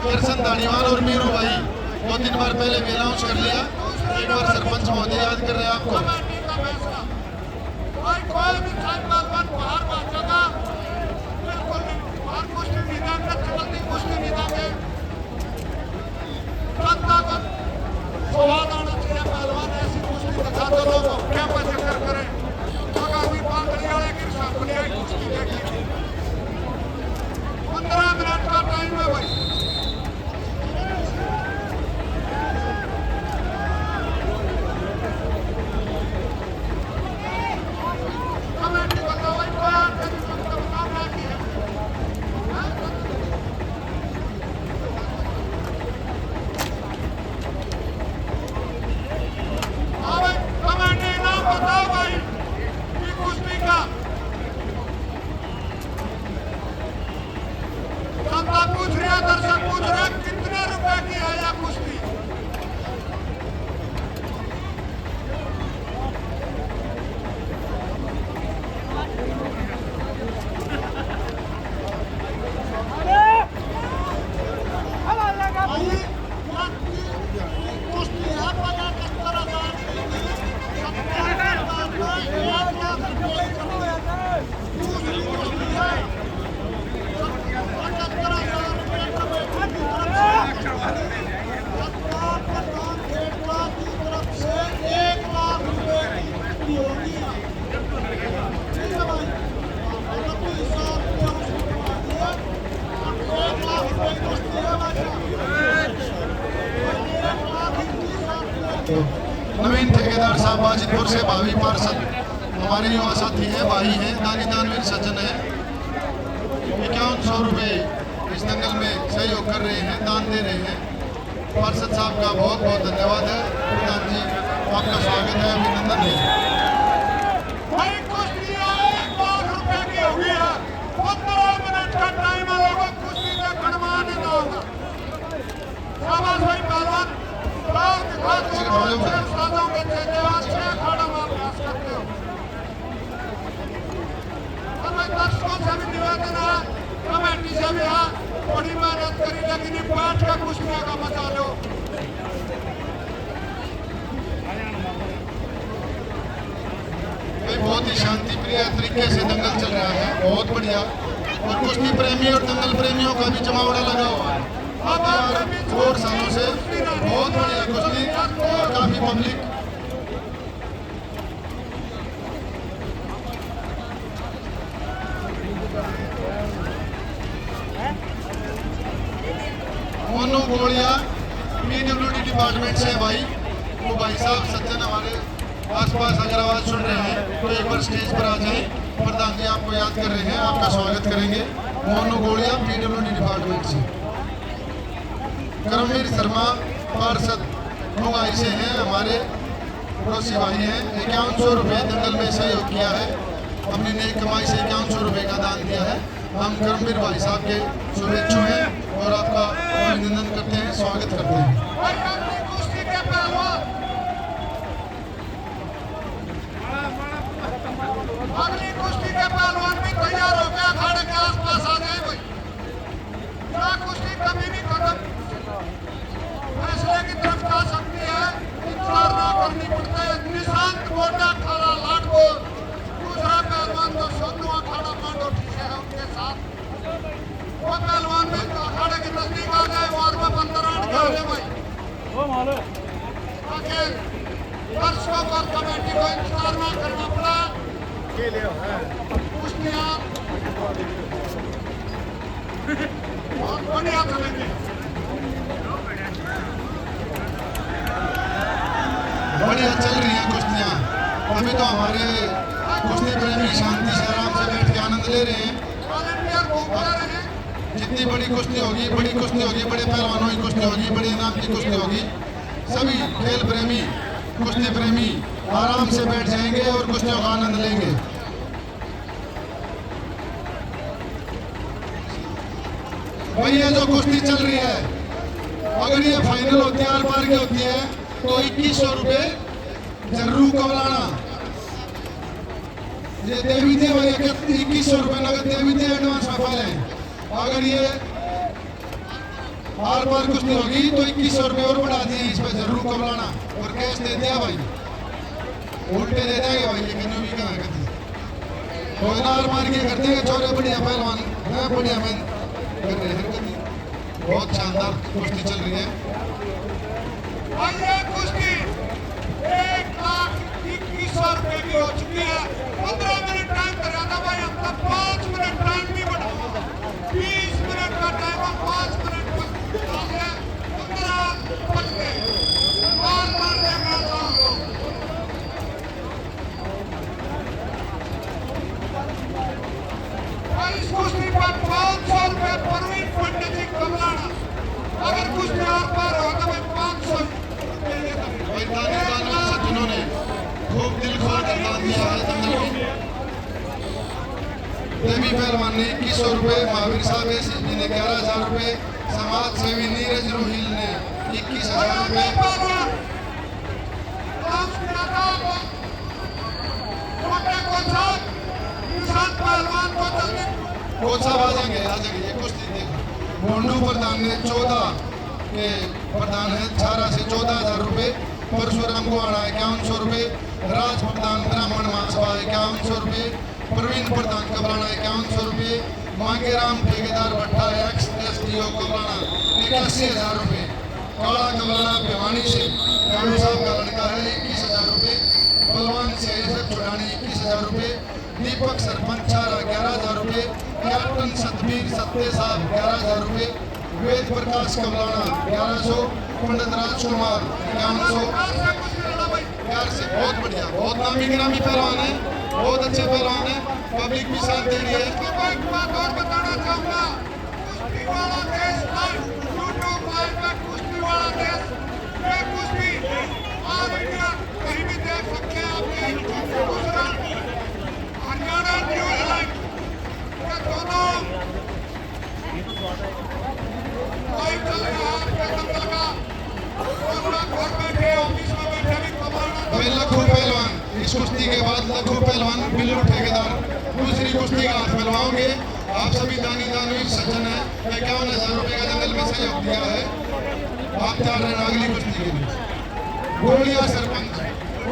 किरसन धानीवाल और मीरू भाई 2-3 बार पहले भी अनाउंस कर लिया। एक बार सरपंच महोदय याद कर रहे हैं आपको। कोई भी बाहर पहुंचेगा बिल्कुल बाहर कुश्ती नहीं देंगे, चलती कुश्ती नहीं देंगे। जनता को स्वाद आना चाहिए, पहलवान ऐसी कुश्ती दिखा दो लोगों क्या चक्कर करें। आगामी पांगड़ी वाले की सामने आई कुश्ती देखी 15 मिनट का टाइम है भाई। पूछ रहा दर्शक पूछ रहा कितने रुपए की है यह कुश्ती। कुश्ती है 50,000 नवीन ठेकेदार साहब बाजितपुर से भावी पार्षद हमारे युवा साथी हैं, भाई हैं, दानी दानवीर सज्जन हैं। 5100 रुपये इस दंगल में सहयोग कर रहे हैं, दान दे रहे हैं। पार्षद साहब का बहुत बहुत धन्यवाद है। प्रधान जी आपका स्वागत है, अभिनंदन है। भाई कुश्ती 1 लाख रुपए की हो गई है। 15 मिनट का टाइम है, लोगों कुश्ती में खड़वाने ना होगा। शाबाश भाई पहलवान, साधों के जवाब से अखाड़ा में अभ्यास करते हो। और भाई दर्शकों से भी निवेदन है, कमेटी से भी है, बड़ी मेहनत करी लेकिन बैठ का कुश्तियों का मजा लो। बहुत ही शांति प्रिय तरीके से दंगल चल रहा है, बहुत बढ़िया। और कुश्ती प्रेमी और दंगल प्रेमियों का भी जमावड़ा लगा हुआ है। 4 सालों से बहुत बढ़िया कुश्ती और काफी पब्लिक। मोनू गोलिया पीडब्ल्यूडी डिपार्टमेंट से भाई, वो भाई साहब सज्जन हमारे आसपास अगर आवाज सुन रहे हैं तो एक बार स्टेज पर आ जाए। प्रधान जी आपको याद कर रहे हैं, आपका स्वागत करेंगे। मोनू गोलिया पीडब्ल्यूडी डिपार्टमेंट से। करमवीर शर्मा पार्षद मुंगाई से हैं, हमारे पड़ोसी भाई हैं। 5100 रुपये दंगल में सहयोग किया है, अपनी नई कमाई से 5100 रुपये का दान दिया है। हम करमवीर भाई साहब के शुभेच्छु हैं और आपका अभिनंदन करते हैं, स्वागत करते हैं। अगली कुश्ती के पहलवान भी तैयार हो गया, अखाड़े के आसपास आ जाए भाई। क्या कुश्ती कभी भी खत्म फैसले की तरफ जा सकती है, इंतजार ना करनी पड़ता है। निशांत मोटा अखाड़ा लाडपुर, दूसरा पहलवान तो सोनू अखाड़ा मांडोठी से है, उनके साथ वो पहलवान में अखाड़े के नजदीक आ गए। वार में 15 भाई ताकि दर्शकों और कमेटी को इंतजार ना करना पड़ा। कुश्तियां बहुत बढ़िया चलेंगी, बढ़िया चल रही हैं कुश्तियाँ। अभी तो हमारे कुश्ती प्रेमी शांति से आराम से बैठ के आनंद ले रहे हैं। जितनी बड़ी कुश्ती होगी, बड़ी कुश्ती होगी, बड़े पहलवानों की कुश्ती होगी, बड़ी इनाम की कुश्ती होगी, सभी खेल प्रेमी कुश्ती प्रेमी आराम से बैठ जाएंगे और कुश्तियों का आनंद लेंगे। भाई ये जो कुश्ती चल रही है, अगर ये फाइनल होती है, आर पार की होती है तो 2100 रुपये जरूर कबलाना। ये देवी देव 2100 रुपये नगद देवी देव एडवांस में फाइल है। अगर ये आर पार कुश्ती होगी तो 2100 रुपये और बढ़ा दिए इस पर जरूर कबलाना और कैश दे दिया भाई, उल्टे दे देंगे भाई, ये किन्नू भी कहाँ करती रोजना आर पार के करते हैं छोरे, बढ़िया पहलवान है, बढ़िया मेहनत कर रहे हैं, बहुत शानदार कुश्ती चल रही है। और ये कुश्ती 1,21,000 रुपए की हो चुकी है। 15 मिनट टाइम कर रहा था भाई, हम तक 5 मिनट टाइम नहीं बढ़ा, 20 मिनट का टाइम हम 5 मिनट हो गया, 15 बच गए। बार देखना चाहूँ और इस कुश्ती पर 500 रुपए परवीन पंडित जी कबलाना, अगर कुश्ती आर पार हो तो भाई 500 जिन्होंने खूब दिल खोल कर दान दिया है जंगल में। देवी पहलवान ने 2100 रुपये, महावीर साहब जी ने 11,000 रुपये, समाज सेवी नीरज रोहिल ने 21,000 रुपये। कोच साहब आ जाएंगे ये कुश्ती देखो। मोंडू प्रधान ने 14 के प्रधान है, 18 से 14,000 रुपये, परशुराम गुआड़ा 5100 रुपये, राज प्रधान ब्राह्मण महासभा 5100 रुपये, प्रवीण प्रधान कबराना 5100 रुपये, मांगेराम ठेकेदार भट्टा एक्स SDO कबराना 81,000 रुपये, काला कबराना भिवानी से गाड़ू साहब का लड़का है 21,000 रुपये, बलवान से छुड़ानी 21,000 रुपये, दीपक सरपंच 11,000 रुपये, कैप्टन सतबीर सत्ते साहब 11,000 रुपये, वेद प्रकाश कबलाना 1100, पंडित राजकुमार 5100। प्यार से बहुत बढ़िया, बहुत नामी गिरामी पहलवान है, बहुत अच्छे पहलवान है, पब्लिक भी साथ दे रही है। एक बात और बताना चाहूंगा, कुश्ती वाला देश लाइव यूट्यूब लाइव पे कुश्ती वाला देश, ये कुश्ती ऑल इंडिया कहीं भी देख सकते हैं आपने, गुजरात हरियाणा न्यूज लाइव, ये दोनों लाइव चल रहा है आपके दंगल का, घर बैठे ऑफिस में बैठे भी भाई लखू पहलवान, इस कुश्ती के बाद लखू पहलवान बिल्लू ठेकेदार दूसरी कुश्ती का हाथ मिलवाओगे। आप सभी दानी दानवीर सज्जन है, 51,000 रुपये का जंगल में सहयोग दिया है। आप तैयार रहना अगली कुश्ती के लिए। गोलिया सरपंच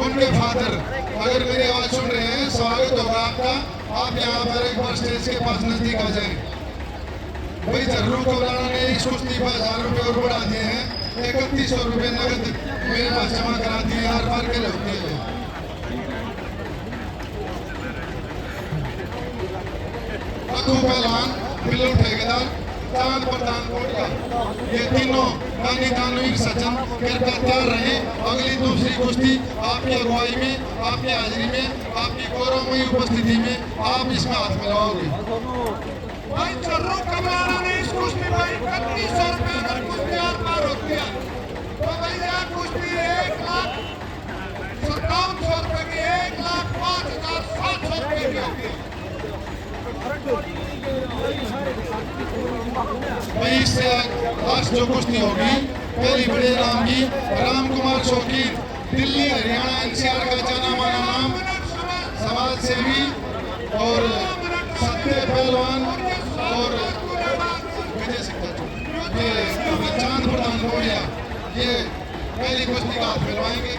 उनके फादर अगर मेरी आवाज सुन रहे हैं, स्वागत होगा आपका, आप यहाँ पर एक बार स्टेज के पास नजदीक आ जाए। भाई जरूर कबलाना ने इस कुश्ती पर 1,000 रुपये और बढ़ा दिए हैं, 3100 रुपये नगद मेरे पास जमा करा दिए हर बार के होते हैं। लखू पहलवान, बिल्लू ठेकेदार, चांद प्रधान कोटिया, ये तीनों दानी दानवीर सज्जन कृपया तैयार रहे। अगली दूसरी कुश्ती आपकी अगुवाई में, आपकी हाजिरी में, आपकी गौरवमयी उपस्थिति में आप इसमें हाथ मिलाओगे। भाई जरूर कबलाना ने इस कुश्ती में 3100 रुपये अगर कुश्ती आर पार होती है तो भैया कुश्ती 1,57,000 रुपये की 1,05,700 रुपये की होगी। भाई इससे लास्ट जो कुश्ती होगी पहली बड़े नाम की राम कुमार शौकीन, दिल्ली हरियाणा NCR का जाना माना नाम, समाज सेवी और सत्य पहलवान और विजय सिंह ये चांद प्रधान कोटिया, ये पहली कुश्ती का हाथ मिलवाएंगे।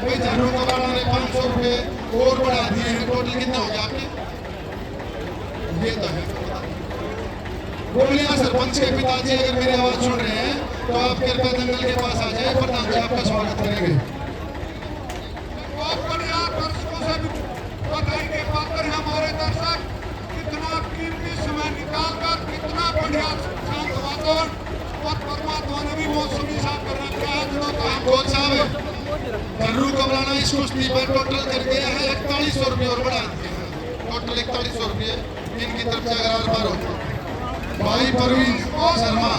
भाई जरूर कबाड़ा ने 500 रुपये और बढ़ा दिए हैं, टोटल कितने हो गए आपके? ये तो है। गोलिया सरपंच के पिताजी अगर मेरी आवाज सुन रहे हैं तो आप कृपया जंगल के पास आ जाए, प्रधान जी आपका स्वागत करेंगे। बहुत बढ़िया, दर्शकों से भी बधाई के पात्र हैं हमारे दर्शक, कितना कीमती समय निकालकर कितना बढ़िया शांत वातावरण और परमात्मा ने भी मौसमी साफ करना चाहा दिनों का हम कोच साहब जरूर कबलाना इस कुश्ती पर टोटल कर दिया है 4100 रुपये और बढ़ा दिए हैं, टोटल 4100 रुपये इनकी तरफ से अगर बार होते। भाई परवीन शर्मा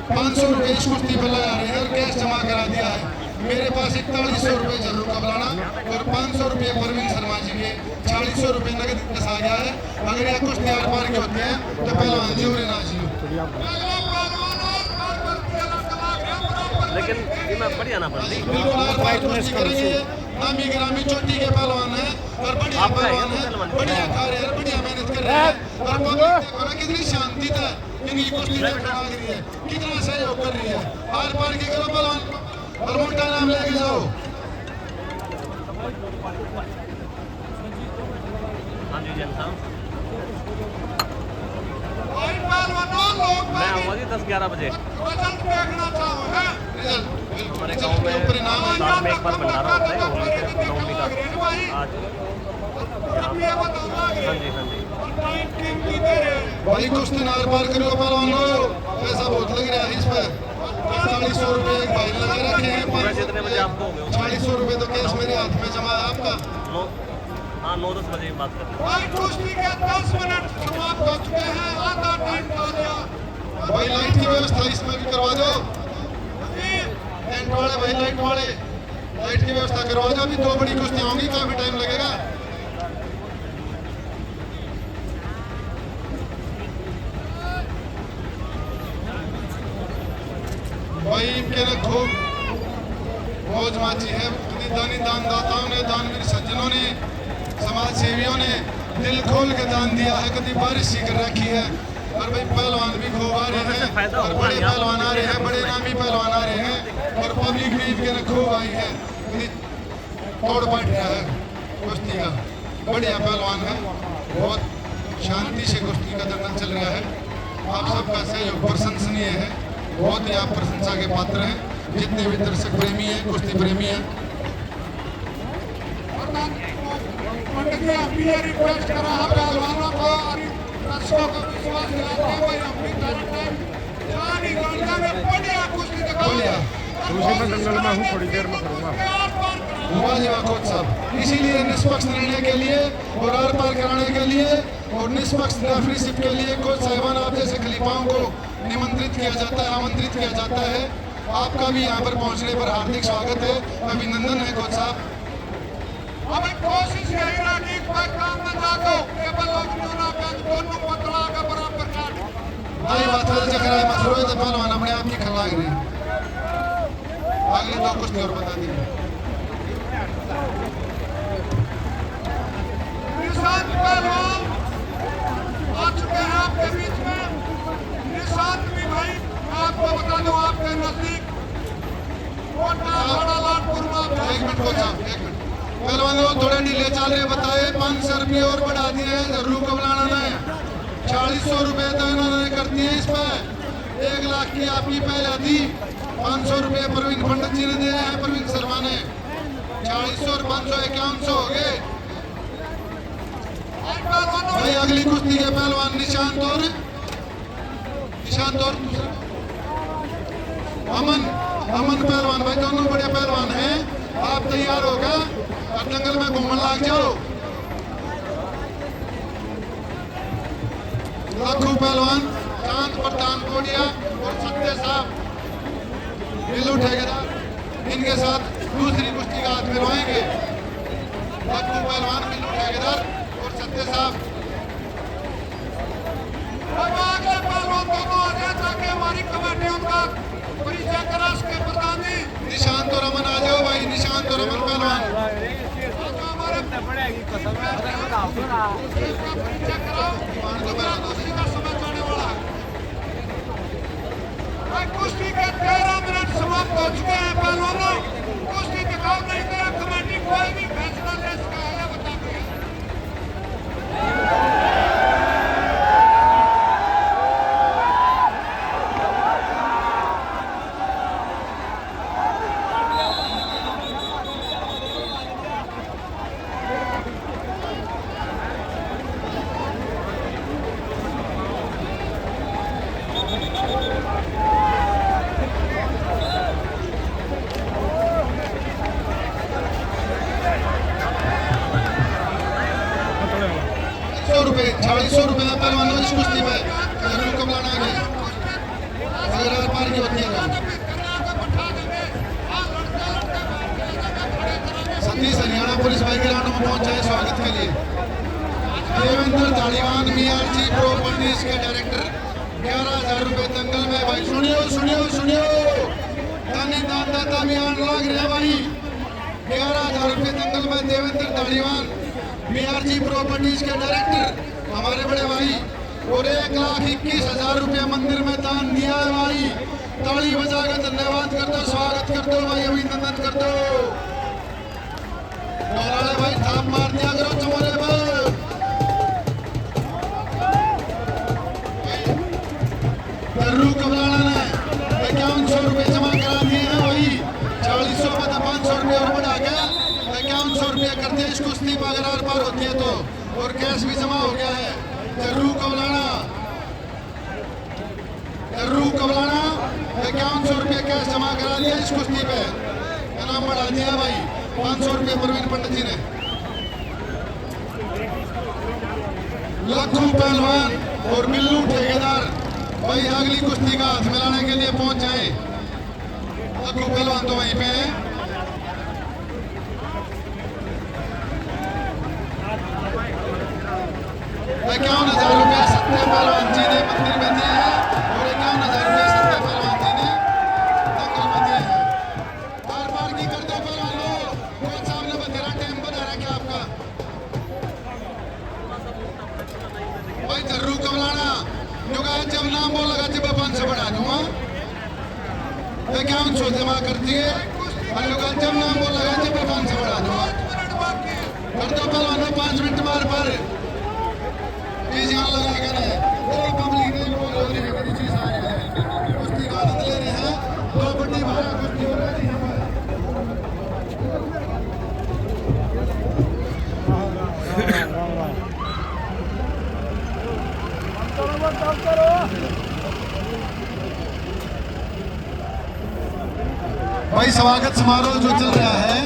500 रुपये इस कुश्ती पर लगा रहे हैं और कैश जमा करा दिया है। मेरे पास 4100 रुपये जरूर कबलाना और 500 रुपये परवीन शर्मा जी के 4600 रुपये नगद दस आ गया है। अगर यह कुश्ती आर पार के होते हैं तो पहलवान जी और नाजी लेकिन इनमें बढ़िया ना पड़ती नामी गिरामी चोटी के पहलवान है और बढ़िया पहलवान है, बढ़िया खा रहे हैं, बढ़िया मेहनत कर रहे हैं और पब्लिक देखो ना कितनी शांति था। इनकी कुश्ती देखने आ रही है, कितना सहयोग कर रही है। आर पार की करो पहलवान, हरमोन का नाम लेके जाओ। हाँ जी जैन साहब, भाई पहलवानों लोग मैं आऊँगा जी 10-11 बजे। रिजल्ट देखना चाहो है रिजल्ट हमारे गांव में परिणाम है। साल में एक बार भंडारा होता है होली से नवमी का। आज हाँ जी हाँ जी। भाई कुश्ती नार पार करो पहलवानों, पैसा बहुत लग रहा है इस पर। 40 रुपए एक भाई लगा रखे हैं। पूरा कितने बजे आपको हो गए? 40 रुपए तो कैश मेरे हाथ में जमा है आपका। 9-10 बजे की बात करते भाई कुश्ती के 10 मिनट समाप्त हो चुके हैं, आधा टाइम खा लिया। भाई लाइट की व्यवस्था इसमें भी करवा दो, टेंट वाले भाई लाइट वाले लाइट की व्यवस्था करवा दो। अभी 2 बड़ी कुश्ती होंगी, काफी टाइम लगेगा। भाई इनके ना खूब मौज माची है। दानदाताओं ने, दानवीर सज्जनों ने, समाज सेवियों ने दिल खोल के दान दिया है। कभी बारिश ही कर रखी है और भाई पहलवान भी खूब आ रहे हैं और बड़े पहलवान आ रहे हैं, बड़े नामी पहलवान आ रहे हैं और पब्लिक भी इनके ना खूब आई है। तोड़ पड़ रहा है कुश्ती का, बढ़िया पहलवान है, बहुत शांति से कुश्ती का दंगल चल रहा है। आप सबका सहयोग प्रशंसनीय है, बहुत ही आप प्रशंसा के पात्र हैं। जितने भी दर्शक प्रेमी हैं, कुश्ती प्रेमी हैं, पंडित जी अभी ये रिक्वेस्ट कर रहा है पहलवानों को और दर्शकों को विश्वास दिलाते हैं भाई अपनी तरफ से 4 घंटे में बढ़िया कुश्ती दिखाओ। दूसरे में दंगल में हूँ, थोड़ी देर में करूँगा। वाह जी वाह कोच साहब। इसीलिए निष्पक्ष निर्णय के लिए और आर पार कराने के लिए और निष्पक्ष रेफरीशिप के लिए कोच साहिबान आप जैसे खलीफाओं को निमंत्रित किया जाता है, आमंत्रित किया जाता है। आपका भी यहाँ पर पहुँचने पर हार्दिक स्वागत है, अभिनंदन है कोच साहब। हमें कोशिश यही रही कोई काम में ना दो, केवल ना दोनों पतला का बराबर काट। नहीं बात है चक्राए मसरूए तो पहलवान अपने आप की खल लाग रही है। अगली 2 कुश्ती और बता दीजिए। निशांत पहलवान आ चुके हैं आपके बीच में। निशांत भी भाई आपको बता दूं आपके नजदीक कोटा बड़ा लाटपुर में। 1 मिनट कोच साहब, 1 मिनट। पहलवानों थोड़े ढीले चाल रहे, बताए 500 रुपये और बढ़ा दिए हैं जरूर कबलाना ने। 40 रुपये तो इन्होंने कर दिए इस पर। 1 लाख की आपकी पहले थी, 500 रुपये प्रवीण पंडित जी ने दिए हैं, प्रवीण शर्मा ने। 40 और 500 5100 हो गए। भाई अगली कुश्ती के पहलवान निशांत और अमन पहलवान, भाई दोनों बड़े पहलवान हैं। आप तैयार होगा और जंगल में घूमने लग जाओ। लखू पहलवान, चांद प्रधान कोडिया और सत्य साहब मिलू ठेकेदार, इनके साथ दूसरी कुश्ती का हाथ मिलवाएंगे। लखू पहलवान, मिलू ठेकेदार और सत्य साहब। आगे पहलवान दोनों आ जाए ताकि हमारी कमेटियों का परिचय करा सके। प्रधान जी निशांत और अमन आ जाओ भाई, निशांत और अमन पहलवान। हमारे परिचय कराओ, कुश्ती का समय जाने वाला है। कुश्ती के 13 मिनट समाप्त हो चुके हैं पहलवानों। कुश्ती दिखाओ, नहीं तो कमेटी कोई भी फैसला ले सका है बता दिया। ₹40 पहलवानों इस कुश्ती में जरूर कबलाना है। अगर आर पार की होती है Satish Haryana police bike ground में पहुंचा है स्वागत के लिए। देवेंद्र धालीवान BRG प्रॉपर्टीज के डायरेक्टर 11,000 रुपए दंगल में। भाई सुनियो दानी दाता अभियान लग रहे भाई। 11,000 रुपए दंगल में देवेंद्र धालीवान BRG प्रॉपर्टीज के डायरेक्टर हमारे बड़े भाई और 1,21,000 रुपया मंदिर में दान दिया है भाई। ताली बजा के धन्यवाद कर दो, स्वागत कर दो भाई, अभिनंदन कर दो। डोलाले भाई थाप मार दिया करो चमोले पर। दर्रू कबलाना ने 5100 रुपये जमा करा दिए हैं भाई। 4000 में 500 रुपये और बढ़ा के 5100 रुपये करते हैं इस कुश्ती पर अगर आर पार होती है तो। और कैश भी जमा हो गया है। दर्रू कबलाना 5100 रुपये कैश जमा करा दिया इस कुश्ती पे। इनाम बढ़ा दिया भाई 500 रुपये प्रवीण पंडित जी ने। लखू पहलवान और बिल्लू ठेकेदार भाई अगली कुश्ती का हाथ मिलाने के लिए पहुंच जाए। लखू पहलवान तो वहीं पे है। ₹51,000 सत्य पहलवान जी ने मंदिर में दिए हैं और ₹51,000 सत्य पहलवान जी ने दंगल में दिए हैं। बार बार की करते पहलवान लोग, कोच साहब ने बतेरा टाइम बना रहा क्या आपका भाई। जरूर कबलाना जो कहा जब नाम बोलेगा जब 500 बढ़ा दूंगा। 5100 जमा कर दिए जब नाम बोलेगा जब 500 बढ़ा दूंगा। कर दो पहलवानों 5 मिनट बार बार लगा कर पब्लिक ने चीज आ रही है। कुश्ती का आनंद ले रहे हैं। 2 बड़ी भारा कुश्ती हो रही है। भाई स्वागत समारोह जो चल रहा है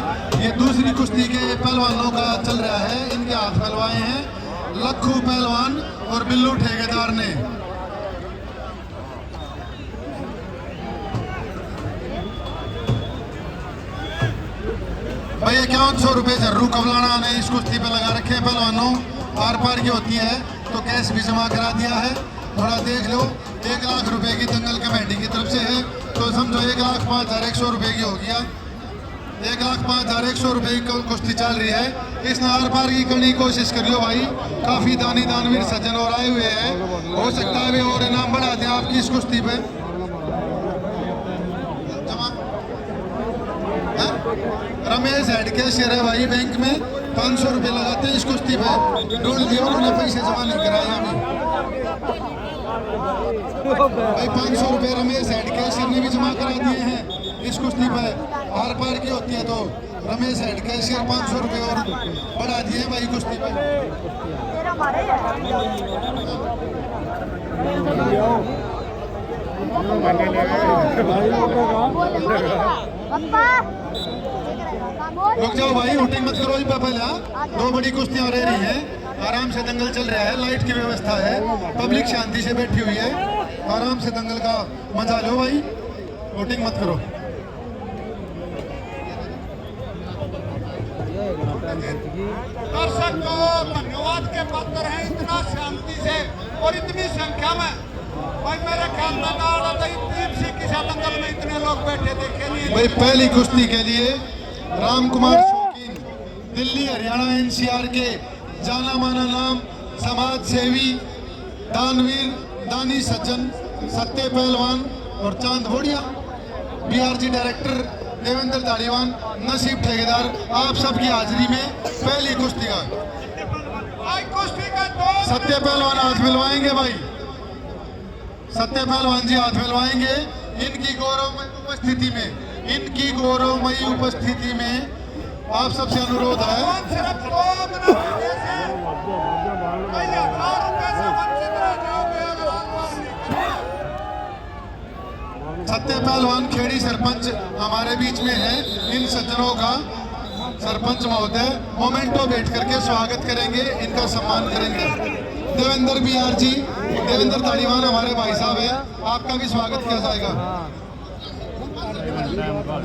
ये दूसरी कुश्ती के पहलवानों का चल रहा है। इनके हाथ मिलवाए हैं लखू पहलवान और बिल्लू ठेकेदार ने। भाई 5100 रुपये जरूर कबलाना ने इस कुश्ती पे लगा रखे हैं। पहलवानों आर पार की होती है तो कैश भी जमा करा दिया है। थोड़ा देख लो 1,00,000 रुपए की दंगल कमेटी की तरफ से है तो समझो 1,05,100 रुपये की हो गया। 1,05,100 रुपये की कुश्ती चल रही है। इसने आर पार की करने की कोशिश कर लो भाई। काफी दानी दानवीर सज्जन और आए हुए हैं। हो सकता है और इनाम बढ़ा दें आपकी इस कुश्ती पे। रमेश हेड कैशियर है भाई बैंक में। 500 रुपये लगाते हैं इस कुश्ती पे। ढूंढ दिया उन्होंने, पैसे जमा नहीं कराए हमें भाई। 500 रुपये रमेश हेड कैशियर ने भी जमा करा दिए हैं इस कुश्ती पे। आर पार की होती है तो रमेश हेड कैशियर 500 रुपये और बढ़ा दिए भाई कुश्ती पे। रुक जाओ भाई, हुटिंग मत करो जी पहले। 2 बड़ी कुश्तियां रह रही हैं। आराम से दंगल चल रहा है। लाइट की व्यवस्था है। पब्लिक शांति से बैठी हुई है। आराम से दंगल का मजा लो भाई, हुटिंग मत करो। दर्शक को धन्यवाद के पात्र हैं इतना शांति से और इतनी संख्या में। भाई मेरे ख्याल में दंगल में इतने लोग बैठे देखे नहीं भाई। पहली कुश्ती के लिए राम कुमार शौकीन दिल्ली हरियाणा NCR के जाना माना नाम समाज सेवी दानवीर दानी सज्जन सत्य पहलवान और चांद भोड़िया BRG डायरेक्टर देवेंद्र धालीवान नसीब ठेकेदार आप सबकी हाजिरी में पहली कुश्ती का सत्य पहलवान हाथ मिलवाएंगे भाई। सत्य पहलवान जी हाथ मिलवाएंगे। इनकी गौरवमयी उपस्थिति में आप सबसे अनुरोध है। सत्य पहलवान खेड़ी सरपंच हमारे बीच में है। इन सज्जनों का सरपंच महोदय मोमेंटो बैठ करके स्वागत करेंगे, इनका सम्मान करेंगे। देवेंद्र BRG देवेंद्र धालीवान हमारे भाई साहब है, आपका भी स्वागत किया जाएगा।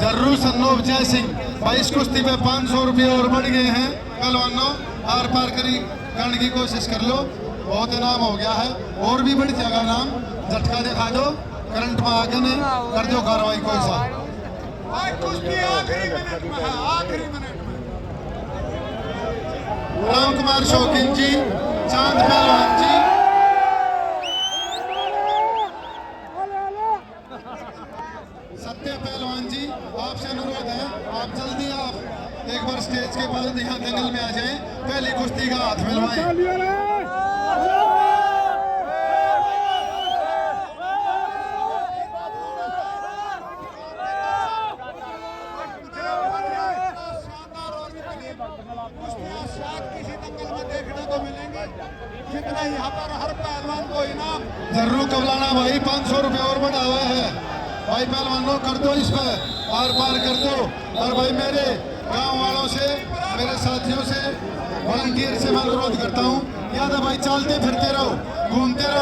जर्रू सन्नोब जय सिंह भाई इस कुश्ती पे 500 रुपये और बढ़ गए हैं। पहलवानों आर पार करने की कोशिश कर लो, बहुत इनाम हो गया है। और भी बढ़ जाएगा नाम। झटका दिखा दो, करंट में आगे नहीं कर दो कार्रवाई कोई सा। राम कुमार शौकीन जी, चांद पहलवान जी, सत्य पहलवान जी, आपसे अनुरोध है, आप जल्दी आप एक बार स्टेज के बाद यहाँ दंगल में आ जाएं, पहली कुश्ती का हाथ मिलवाएं। शानदार और इतनी कुश्तियां शायद किसी दंगल में देखने को मिलेंगी जितना यहाँ पर हर पहलवान को इनाम। जरूर कबलाना भाई, 500 रुपये और बढ़ा हुआ है भाई। पहलवानों कर दो इस पे, पार पार कर दो। और भाई मेरे गांव वालों से, मेरे साथियों से, वॉलंटियर से मैं अनुरोध करता हूँ, याद है भाई, चलते फिरते रहो, घूमते रहो।